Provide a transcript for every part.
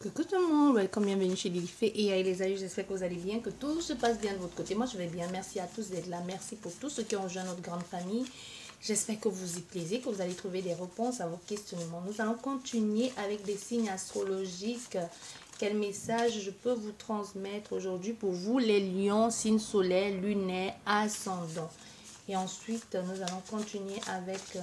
Coucou tout le monde, welcome, bienvenue chez Lilifé et les amis, j'espère que vous allez bien, que tout se passe bien de votre côté. Moi je vais bien, merci à tous d'être là, merci pour tous ceux qui ont rejoint notre grande famille. J'espère que vous y plaisez, que vous allez trouver des réponses à vos questionnements. Nous allons continuer avec des signes astrologiques. Quel message je peux vous transmettre aujourd'hui pour vous les lions, signe solaire, lunaire, ascendant. Et ensuite nous allons continuer avec...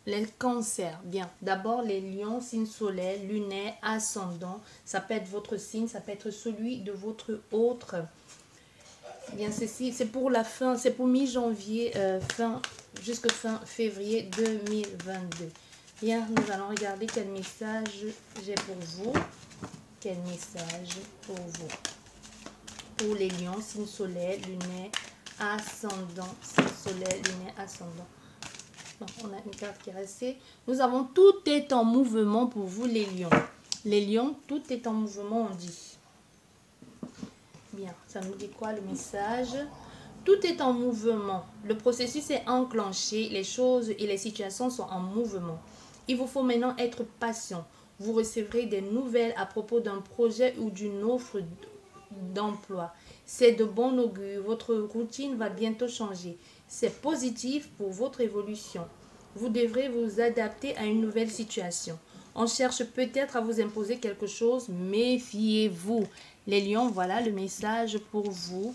les cancers, bien. D'abord, les lions, signe solaire, lunaire, ascendant. Ça peut être votre signe, ça peut être celui de votre autre. Bien, ceci, c'est pour la fin, c'est pour mi-janvier, jusqu'à fin février 2022. Bien, nous allons regarder quel message j'ai pour vous. Quel message pour vous. Pour les lions, signe solaire, lunaire, ascendant. Signe solaire, lunaire, ascendant. On a une carte qui est restée. Nous avons tout est en mouvement pour vous les lions. Les lions, tout est en mouvement, on dit. Bien, ça nous dit quoi le message? Tout est en mouvement. Le processus est enclenché. Les choses et les situations sont en mouvement. Il vous faut maintenant être patient. Vous recevrez des nouvelles à propos d'un projet ou d'une offre d'emploi. C'est de bon augure. Votre routine va bientôt changer. C'est positif pour votre évolution. Vous devrez vous adapter à une nouvelle situation. On cherche peut-être à vous imposer quelque chose. Méfiez-vous. Les lions, voilà le message pour vous.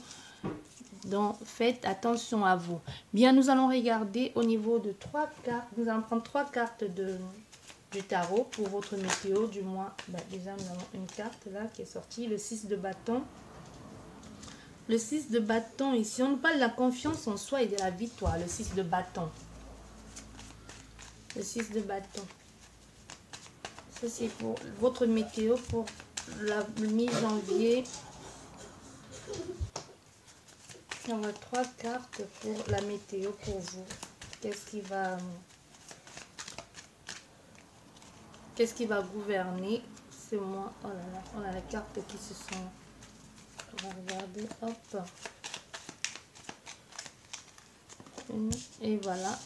Donc, faites attention à vous. Bien, nous allons regarder au niveau de 3 cartes. Nous allons prendre 3 cartes du tarot pour votre météo du mois. Déjà, nous avons une carte là qui est sortie. Le 6 de bâton. Le 6 de bâton, ici, on nous parle de la confiance en soi et de la victoire. Le 6 de bâton. Le 6 de bâton. Ça, c'est pour votre météo pour la mi-janvier. On a 3 cartes pour la météo pour vous. Qu'est-ce qui va gouverner ce mois? Oh là là, on a les cartes qui se sont... On va regarder, hop. Et voilà.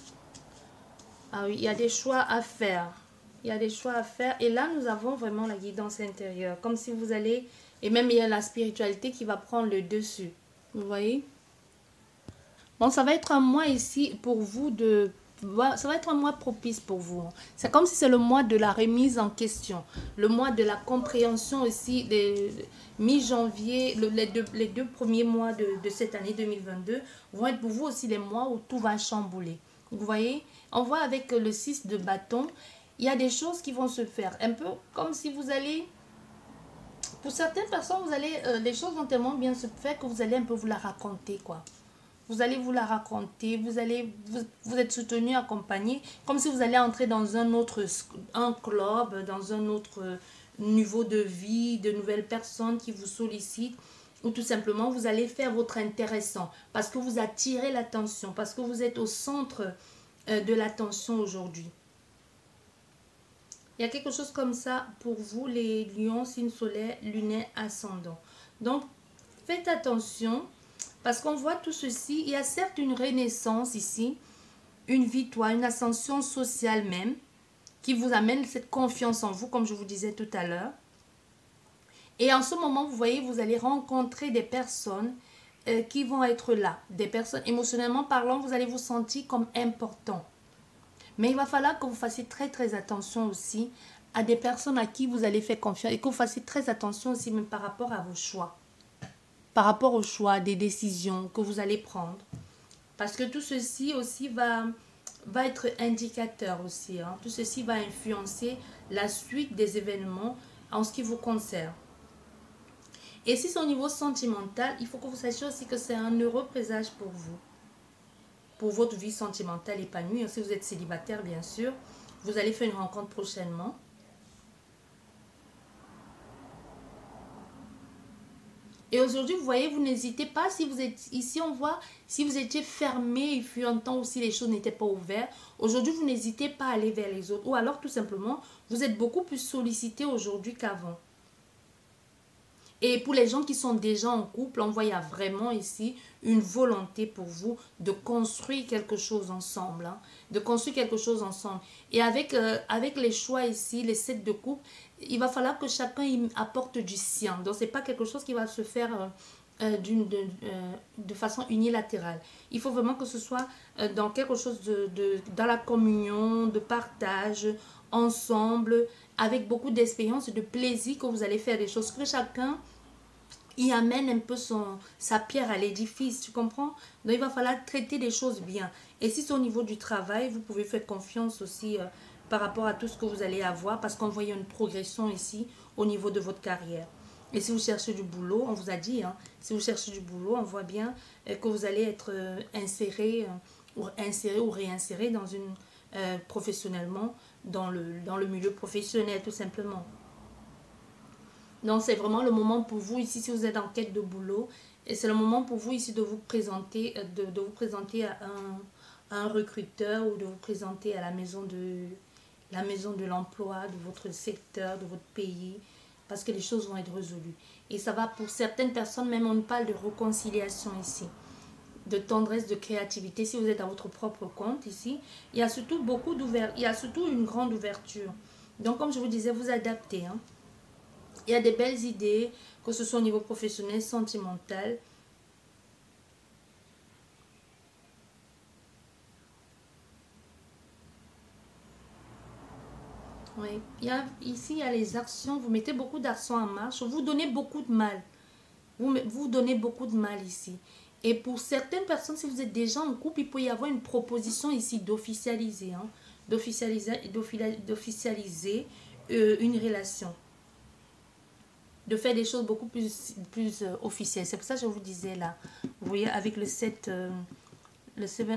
Ah oui, il y a des choix à faire. Il y a des choix à faire. Et là, nous avons vraiment la guidance intérieure. Comme si vous allez... Et même, il y a la spiritualité qui va prendre le dessus. Vous voyez? Bon, ça va être un mois ici pour vous de... Ça va être un mois propice pour vous. C'est comme si c'est le mois de la remise en question. Le mois de la compréhension aussi. Mi-janvier, les deux premiers mois de cette année 2022 vont être pour vous aussi les mois où tout va chambouler. Vous voyez? On voit avec le 6 de bâton, il y a des choses qui vont se faire. Un peu comme si vous allez... Pour certaines personnes, vous allez, les choses vont tellement bien se faire que vous allez un peu vous la raconter, quoi. Vous allez vous la raconter, vous êtes soutenu, accompagné, comme si vous allez entrer dans un club, dans un autre niveau de vie, de nouvelles personnes qui vous sollicitent, ou tout simplement vous allez faire votre intéressant, parce que vous attirez l'attention, parce que vous êtes au centre de l'attention aujourd'hui. Il y a quelque chose comme ça pour vous, les lions, signe solaire, lunaire, ascendant. Donc, faites attention. Parce qu'on voit tout ceci, il y a certes une renaissance ici, une victoire, une ascension sociale même, qui vous amène cette confiance en vous, comme je vous disais tout à l'heure. Et en ce moment, vous voyez, vous allez rencontrer des personnes qui vont être là. Des personnes, émotionnellement parlant, vous allez vous sentir comme important. Mais il va falloir que vous fassiez très très attention aussi à des personnes à qui vous allez faire confiance. Et que vous fassiez très attention aussi même par rapport à vos choix. Par rapport aux choix, des décisions que vous allez prendre. Parce que tout ceci aussi va être indicateur aussi. Hein. Tout ceci va influencer la suite des événements en ce qui vous concerne. Et si c'est au niveau sentimental, il faut que vous sachiez aussi que c'est un heureux présage pour vous. Pour votre vie sentimentale épanouie. Si vous êtes célibataire, bien sûr, vous allez faire une rencontre prochainement. Et aujourd'hui, vous voyez, vous n'hésitez pas, si vous êtes ici, on voit, si vous étiez fermé, il fut un temps où si les choses n'étaient pas ouvertes, aujourd'hui, vous n'hésitez pas à aller vers les autres. Ou alors, tout simplement, vous êtes beaucoup plus sollicité aujourd'hui qu'avant. Et pour les gens qui sont déjà en couple, on voit il y a vraiment ici une volonté pour vous de construire quelque chose ensemble. Hein, de construire quelque chose ensemble. Et avec les choix ici, les sets de couple, il va falloir que chacun y apporte du sien. Donc, ce n'est pas quelque chose qui va se faire de façon unilatérale. Il faut vraiment que ce soit dans quelque chose dans la communion, de partage, ensemble, avec beaucoup d'expérience et de plaisir que vous allez faire des choses, que chacun y amène un peu sa pierre à l'édifice, tu comprends? Donc il va falloir traiter des choses bien. Et si c'est au niveau du travail, vous pouvez faire confiance aussi par rapport à tout ce que vous allez avoir, parce qu'on voit une progression ici au niveau de votre carrière. Et si vous cherchez du boulot, on vous a dit, hein, si vous cherchez du boulot, on voit bien que vous allez être inséré ou réinséré dans professionnellement dans le milieu professionnel, tout simplement. Donc, c'est vraiment le moment pour vous ici, si vous êtes en quête de boulot, et c'est le moment pour vous ici de vous présenter, de vous présenter à un recruteur ou de vous présenter à la maison de l'emploi, de votre secteur, de votre pays, parce que les choses vont être résolues. Et ça va pour certaines personnes, même on parle de réconciliation ici, de tendresse, de créativité. Si vous êtes à votre propre compte ici, il y a surtout il y a surtout une grande ouverture. Donc, comme je vous disais, vous adaptez, hein. Il y a des belles idées, que ce soit au niveau professionnel, sentimental. Oui. Ici, il y a les actions. Vous mettez beaucoup d'actions en marche. Vous donnez beaucoup de mal. Vous donnez beaucoup de mal ici. Et pour certaines personnes, si vous êtes déjà en couple, il peut y avoir une proposition ici d'officialiser. Hein, d'officialiser une relation. De faire des choses beaucoup plus officielles. C'est pour ça que je vous disais là. Vous voyez, avec le 7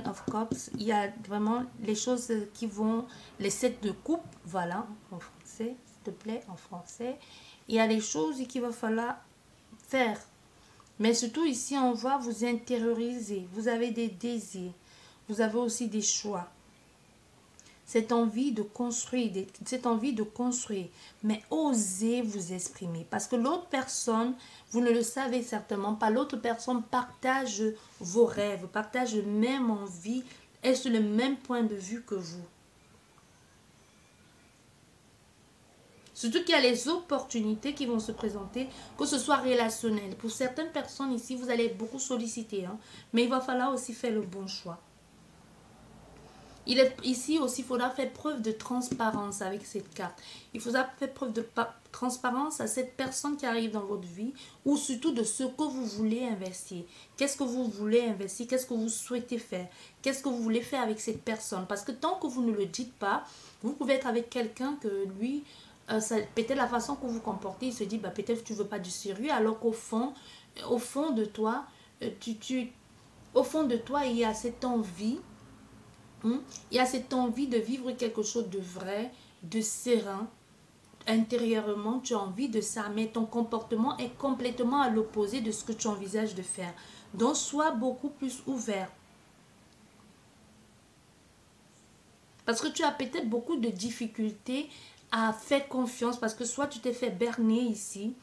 of Cups, il y a vraiment les choses qui vont... Les 7 de coupe, voilà, en français, s'il te plaît, en français. Il y a les choses qu'il va falloir faire. Mais surtout ici, on va vous intérioriser. Vous avez des désirs. Vous avez aussi des choix. Cette envie de construire, mais osez vous exprimer. Parce que l'autre personne, vous ne le savez certainement pas, l'autre personne partage vos rêves, partage la même envie, est sur le même point de vue que vous. Surtout qu'il y a les opportunités qui vont se présenter, que ce soit relationnel. Pour certaines personnes ici, vous allez être beaucoup sollicité, hein, mais il va falloir aussi faire le bon choix. Ici aussi, il faudra faire preuve de transparence avec cette carte. Il faudra faire preuve de transparence à cette personne qui arrive dans votre vie ou surtout de ce que vous voulez investir. Qu'est-ce que vous voulez investir? Qu'est-ce que vous souhaitez faire? Qu'est-ce que vous voulez faire avec cette personne? Parce que tant que vous ne le dites pas, vous pouvez être avec quelqu'un que lui, peut-être la façon que vous vous comportez, il se dit, bah, peut-être que tu ne veux pas du sérieux, alors qu'au fond de toi, au fond de toi, il y a cette envie. Il y a cette envie de vivre quelque chose de vrai, de serein. Intérieurement, tu as envie de ça, mais ton comportement est complètement à l'opposé de ce que tu envisages de faire. Donc, sois beaucoup plus ouvert. Parce que tu as peut-être beaucoup de difficultés à faire confiance, parce que soit tu t'es fait berner ici,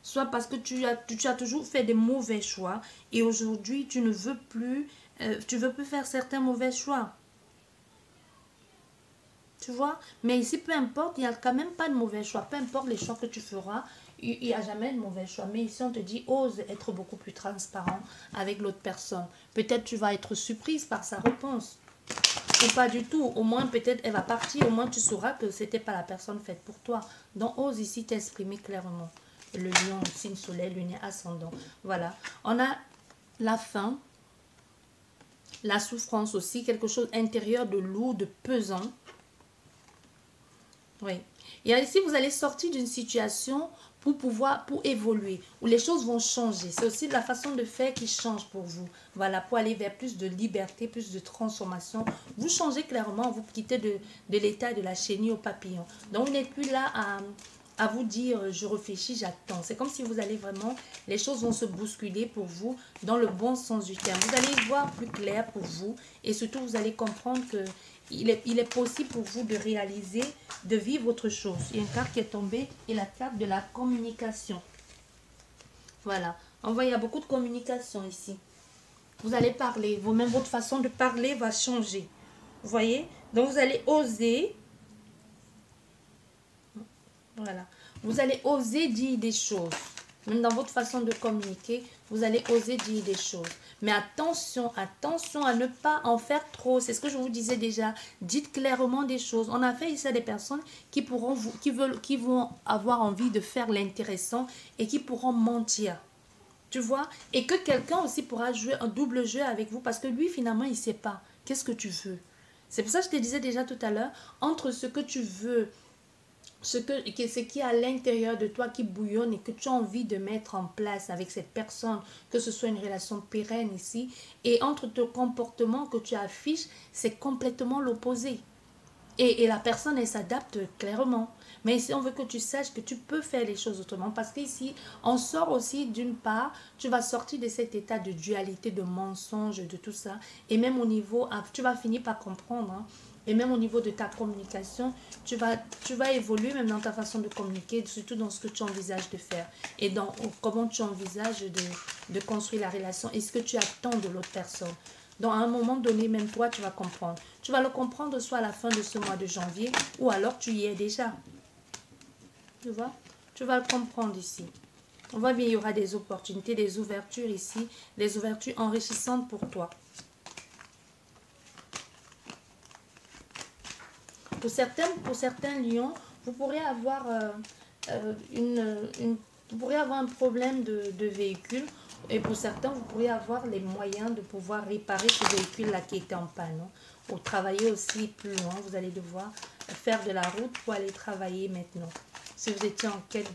soit parce que tu as toujours fait des mauvais choix, et aujourd'hui, tu ne veux plus... tu veux plus faire certains mauvais choix. Tu vois? Mais ici, peu importe, il n'y a quand même pas de mauvais choix. Peu importe les choix que tu feras, il n'y a jamais de mauvais choix. Mais ici, on te dit, ose être beaucoup plus transparent avec l'autre personne. Peut-être tu vas être surprise par sa réponse. Ou pas du tout. Au moins, peut-être elle va partir. Au moins, tu sauras que ce n'était pas la personne faite pour toi. Donc, ose ici t'exprimer clairement. Le lion, signe soleil, lune ascendant. Voilà. On a la faim. La souffrance aussi, quelque chose intérieur de lourd, de pesant. Oui. Et ici, vous allez sortir d'une situation pour évoluer, où les choses vont changer. C'est aussi la façon de faire qui change pour vous. Voilà, pour aller vers plus de liberté, plus de transformation. Vous changez clairement, vous quittez de l'état de la chenille au papillon. Donc, vous n'êtes plus là à vous dire, je réfléchis, j'attends. C'est comme si vous allez vraiment, les choses vont se bousculer pour vous dans le bon sens du terme. Vous allez voir plus clair pour vous et surtout, vous allez comprendre que il est possible pour vous de réaliser, de vivre autre chose. Il y a une carte qui est tombée et la carte de la communication. Voilà. On voit, il y a beaucoup de communication ici. Vous allez parler. Vous-même, votre façon de parler va changer. Vous voyez? Donc, vous allez oser. Voilà. Vous allez oser dire des choses. Même dans votre façon de communiquer, vous allez oser dire des choses. Mais attention, attention à ne pas en faire trop. C'est ce que je vous disais déjà. Dites clairement des choses. On a fait ici à des personnes qui pourront qui vont avoir envie de faire l'intéressant et qui pourront mentir. Tu vois? Et que quelqu'un aussi pourra jouer un double jeu avec vous parce que lui, finalement, il ne sait pas. Qu'est-ce que tu veux? C'est pour ça que je te disais déjà tout à l'heure, entre ce que tu veux, ce qui est à l'intérieur de toi qui bouillonne et que tu as envie de mettre en place avec cette personne, que ce soit une relation pérenne ici, et entre ton comportement que tu affiches, c'est complètement l'opposé. Et la personne, elle s'adapte clairement. Mais ici, on veut que tu saches que tu peux faire les choses autrement. Parce qu'ici, on sort aussi d'une part, tu vas sortir de cet état de dualité, de mensonge, de tout ça. Et même au niveau, tu vas finir par comprendre. Hein. Et même au niveau de ta communication, tu vas évoluer même dans ta façon de communiquer, surtout dans ce que tu envisages de faire. Et dans comment tu envisages de construire la relation. Et ce que tu attends de l'autre personne. Donc, à un moment donné, même toi, tu vas comprendre. Tu vas le comprendre soit à la fin de ce mois de janvier, ou alors tu y es déjà. Tu vois? Tu vas le comprendre ici. On voit bien, il y aura des opportunités, des ouvertures ici, des ouvertures enrichissantes pour toi. Pour certains lions, vous pourrez avoir, vous pourrez avoir un problème de véhicule. Et pour certains, vous pourriez avoir les moyens de pouvoir réparer ce véhicule-là qui était en panne. Ou travailler aussi plus loin. Vous allez devoir faire de la route pour aller travailler maintenant. Si vous étiez en quête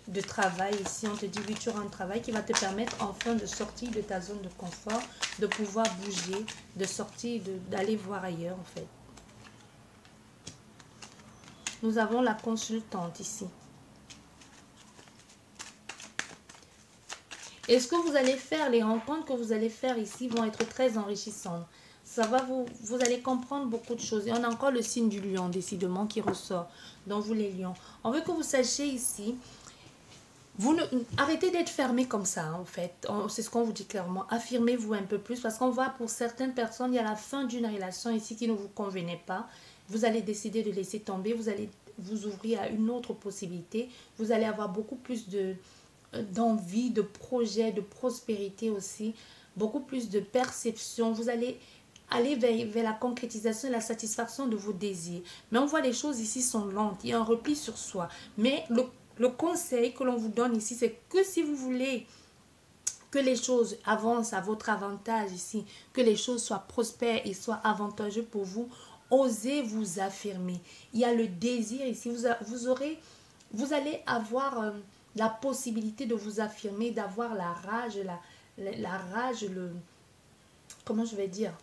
de travail, ici on te dit oui, tu auras un travail qui va te permettre enfin de sortir de ta zone de confort, de pouvoir bouger, de sortir, d'aller voir ailleurs en fait. Nous avons la consultante ici. Et ce que vous allez faire, les rencontres que vous allez faire ici vont être très enrichissantes. Ça va vous allez comprendre beaucoup de choses. Et on a encore le signe du lion, décidément, qui ressort. Donc, vous les lions. On veut que vous sachiez ici, arrêtez d'être fermé comme ça, hein, en fait. C'est ce qu'on vous dit clairement. Affirmez-vous un peu plus. Parce qu'on voit pour certaines personnes, il y a la fin d'une relation ici qui ne vous convenait pas. Vous allez décider de laisser tomber. Vous allez vous ouvrir à une autre possibilité. Vous allez avoir beaucoup plus d'envie, de projet, de prospérité aussi, beaucoup plus de perception. Vous allez aller vers la concrétisation et la satisfaction de vos désirs. Mais on voit les choses ici sont lentes, il y a un repli sur soi. Mais le conseil que l'on vous donne ici, c'est que si vous voulez que les choses avancent à votre avantage ici, que les choses soient prospères et soient avantageuses pour vous, osez vous affirmer. Il y a le désir ici, vous allez avoir la possibilité de vous affirmer, d'avoir la rage, la rage, comment je vais dire,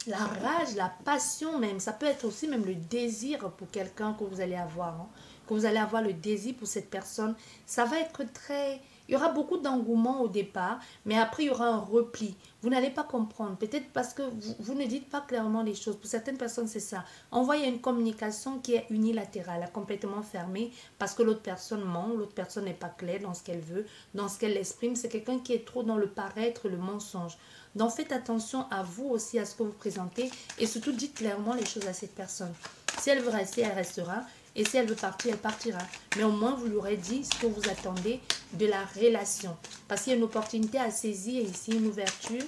la rage, la passion même, ça peut être aussi même le désir pour quelqu'un que vous allez avoir, hein, que vous allez avoir le désir pour cette personne. Ça va être très... Il y aura beaucoup d'engouement au départ, mais après il y aura un repli. Vous n'allez pas comprendre, peut-être parce que vous ne dites pas clairement les choses. Pour certaines personnes, c'est ça. On voit il y a une communication qui est unilatérale, complètement fermée, parce que l'autre personne ment, l'autre personne n'est pas claire dans ce qu'elle veut, dans ce qu'elle exprime. C'est quelqu'un qui est trop dans le paraître, le mensonge. Donc faites attention à vous aussi, à ce que vous présentez, et surtout dites clairement les choses à cette personne. Si elle veut rester, elle restera. Et si elle veut partir, elle partira. Mais au moins, vous lui aurez dit ce que vous attendez de la relation. Parce qu'il y a une opportunité à saisir ici, une ouverture,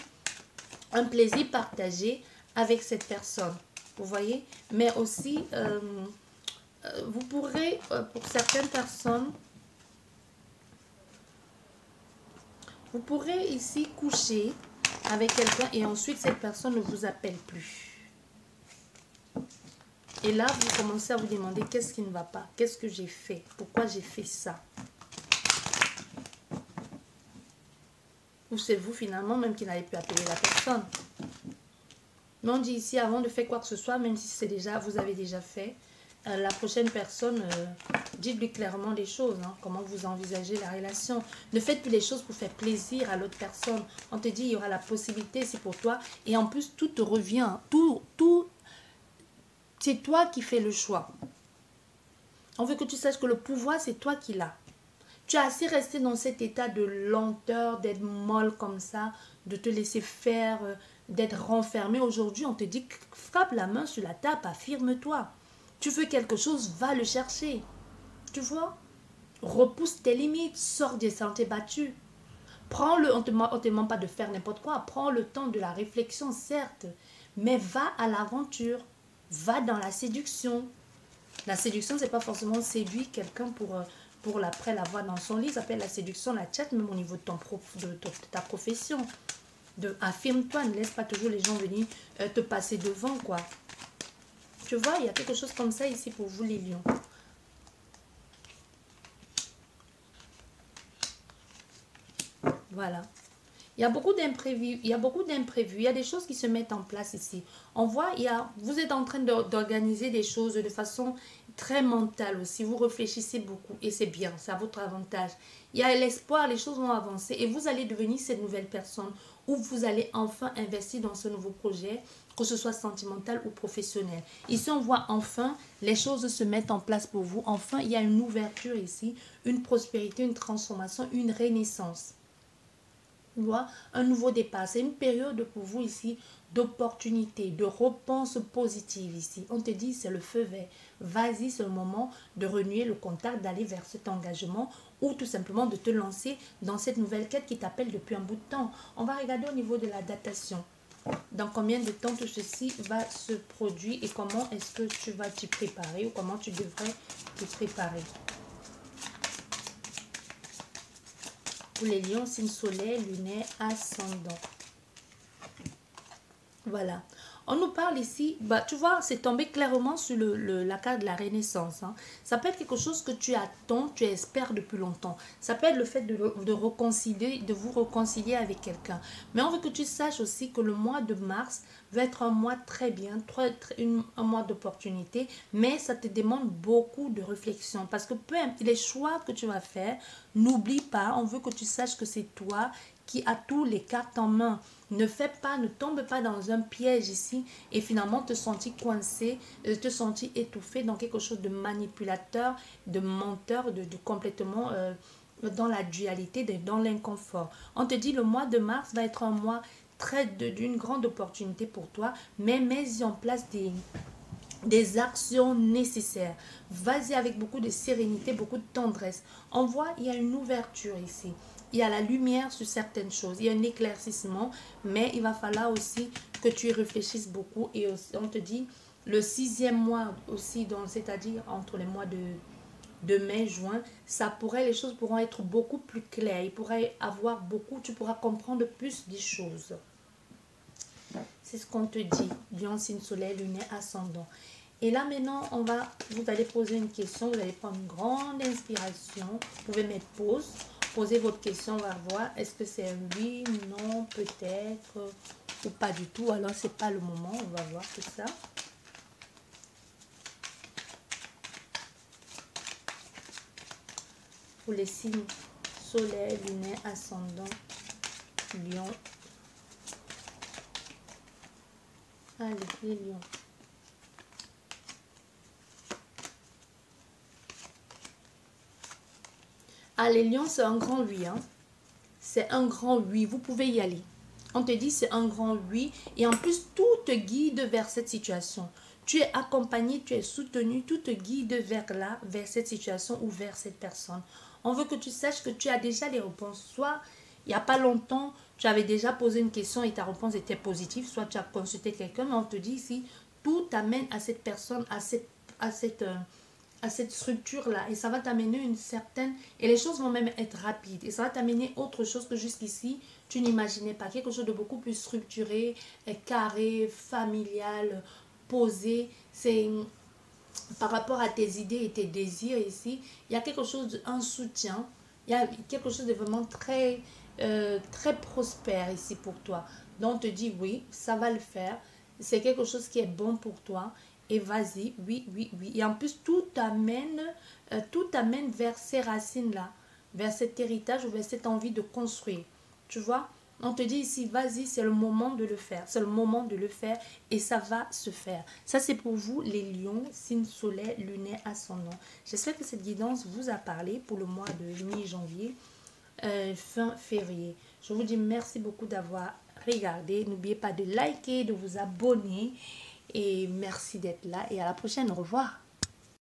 un plaisir partagé avec cette personne. Vous voyez? Mais aussi, vous pourrez, pour certaines personnes, vous pourrez ici coucher avec quelqu'un et ensuite cette personne ne vous appelle plus. Et là, vous commencez à vous demander qu'est-ce qui ne va pas, qu'est-ce que j'ai fait, pourquoi j'ai fait ça. Ou c'est vous finalement même qui n'avez plus appelé la personne. Mais on dit ici, avant de faire quoi que ce soit, même si c'est déjà, vous avez déjà fait, la prochaine personne, dites-lui clairement les choses, hein, comment vous envisagez la relation. Ne faites plus les choses pour faire plaisir à l'autre personne. On te dit, il y aura la possibilité, c'est pour toi. Et en plus, tout te revient, tout c'est toi qui fais le choix. On veut que tu saches que le pouvoir, c'est toi qui l'as. Tu as assez resté dans cet état de lenteur, d'être molle comme ça, de te laisser faire, d'être renfermé. Aujourd'hui, on te dit, frappe la main sur la table, affirme-toi. Tu veux quelque chose, va le chercher. Tu vois? Repousse tes limites, sors des sentiers battus. Prends-le, on ne te demande pas de faire n'importe quoi. Prends le temps de la réflexion, certes, mais va à l'aventure. Va dans la séduction. La séduction, c'est pas forcément séduire quelqu'un pour après l'avoir dans son lit. Ça s'appelle la séduction, la chat, même au niveau de ta profession. Affirme-toi, ne laisse pas toujours les gens venir te passer devant, quoi. Tu vois, il y a quelque chose comme ça ici pour vous, les lions. Voilà. Il y a beaucoup d'imprévus, il y a des choses qui se mettent en place ici. On voit, vous êtes en train d'organiser des choses de façon très mentale aussi. Vous réfléchissez beaucoup et c'est bien, c'est à votre avantage. Il y a l'espoir, les choses vont avancer et vous allez devenir cette nouvelle personne où vous allez enfin investir dans ce nouveau projet, que ce soit sentimental ou professionnel. Ici, on voit enfin les choses se mettent en place pour vous. Enfin, il y a une ouverture ici, une prospérité, une transformation, une renaissance. Un nouveau départ. C'est une période pour vous ici d'opportunité, de réponse positive ici. On te dit c'est le feu vert. Vas-y, c'est le moment de renouer le contact, d'aller vers cet engagement ou tout simplement de te lancer dans cette nouvelle quête qui t'appelle depuis un bout de temps. On va regarder au niveau de la datation. Dans combien de temps tout ceci va se produire et comment est-ce que tu vas t'y préparer ou comment tu devrais te préparer. Pour les lions, signe soleil, lunaire, ascendant. Voilà. On nous parle ici, tu vois, c'est tombé clairement sur la carte de la renaissance. Hein. Ça peut être quelque chose que tu attends, tu espères depuis longtemps. Ça peut être le fait de vous réconcilier avec quelqu'un. Mais on veut que tu saches aussi que le mois de mars va être un mois très bien, un mois d'opportunité, mais ça te demande beaucoup de réflexion. Parce que peu importe les choix que tu vas faire, n'oublie pas, on veut que tu saches que c'est toi qui a tous les cartes en main. Ne tombe pas dans un piège ici et finalement te sentir coincé, te sentir étouffé dans quelque chose de manipulateur, de menteur, de complètement dans la dualité, dans l'inconfort. On te dit le mois de mars va être un mois d'une grande opportunité pour toi, mais mets en place des actions nécessaires. Vas-y avec beaucoup de sérénité, beaucoup de tendresse. On voit, il y a une ouverture ici. Il y a la lumière sur certaines choses. Il y a un éclaircissement, mais il va falloir aussi que tu y réfléchisses beaucoup. Et aussi, on te dit, le 6e mois aussi, c'est-à-dire entre les mois de mai, juin, les choses pourront être beaucoup plus claires. Il pourrait avoir tu pourras comprendre plus des choses. C'est ce qu'on te dit. Lion, signe soleil, lunaire, ascendant. Et là maintenant, vous allez poser une question. Vous allez prendre une grande inspiration. Vous pouvez mettre pause. Posez votre question, on va voir. Est-ce que c'est un oui, non, peut-être ou pas du tout. Alors, c'est pas le moment. On va voir tout ça. Pour les signes soleil, lunaire, ascendant, lion. Allez, les lions. Ah, les lions, c'est un grand oui. Hein. C'est un grand oui. Vous pouvez y aller. On te dit c'est un grand oui. Et en plus, tout te guide vers cette situation. Tu es accompagné, tu es soutenu. Tout te guide vers cette situation ou vers cette personne. On veut que tu saches que tu as déjà les réponses. Soit, il n'y a pas longtemps, tu avais déjà posé une question et ta réponse était positive. Soit tu as consulté quelqu'un. Mais on te dit ici, tout t'amène à cette personne, à cette structure-là. Et ça va t'amener une certaine... Et les choses vont même être rapides. Et ça va t'amener autre chose que jusqu'ici, tu n'imaginais pas. Quelque chose de beaucoup plus structuré, carré, familial, posé. C'est par rapport à tes idées et tes désirs ici. Il y a quelque chose, un soutien. Il y a quelque chose de vraiment très, très prospère ici pour toi. Donc, on te dit oui, ça va le faire. C'est quelque chose qui est bon pour toi. Et vas-y, oui, oui, oui. Et en plus, tout t'amène vers ces racines-là, vers cet héritage ou vers cette envie de construire. Tu vois, On te dit ici, vas-y, c'est le moment de le faire. C'est le moment de le faire et ça va se faire. Ça, c'est pour vous, les lions, signe soleil, lunaire, ascendant. J'espère que cette guidance vous a parlé pour le mois de mi-janvier, fin février. Je vous dis merci beaucoup d'avoir regardé. N'oubliez pas de liker, de vous abonner. Et merci d'être là. Et à la prochaine. Au revoir.